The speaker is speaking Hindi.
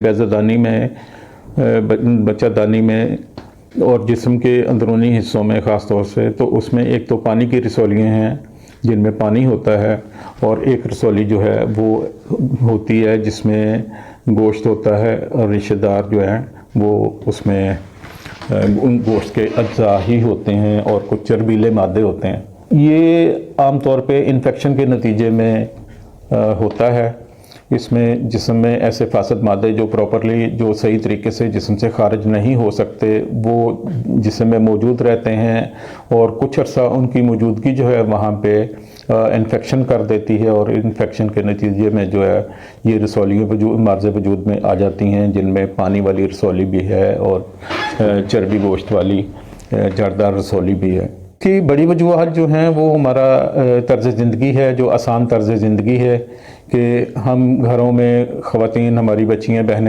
गैज़ादानी में बच्चादानी में और जिस्म के अंदरूनी हिस्सों में ख़ास तौर से, तो उसमें एक तो पानी की रसौलियाँ हैं जिनमें पानी होता है, और एक रसौली जो है वो होती है जिसमें गोश्त होता है और रिश्तेदार जो हैं वो उसमें उन गोश्त के अज्जा ही होते हैं और कुछ चर्बीले मादे होते हैं। ये आम तौर पे इन्फेक्शन के नतीजे में होता है। इसमें जिस्म में ऐसे फासद मादे जो प्रॉपरली जो सही तरीके से जिस्म से खारिज नहीं हो सकते वो जिस्म में मौजूद रहते हैं और कुछ अर्सा उनकी मौजूदगी जो है वहाँ पे इन्फेक्शन कर देती है, और इन्फेक्शन के नतीजे में जो है ये रसौलियाँ मार्ज़ वजूद में आ जाती हैं, जिनमें पानी वाली रसौली भी है और चर्बी गोश्त वाली जरदार रसौली भी है। कि बड़ी वजूहत जो हैं वो हमारा तर्ज़ ज़िंदगी है, जो आसान तर्ज़ ज़िंदगी है कि हम घरों में ख़वातीन, हमारी बच्चियाँ, बहनें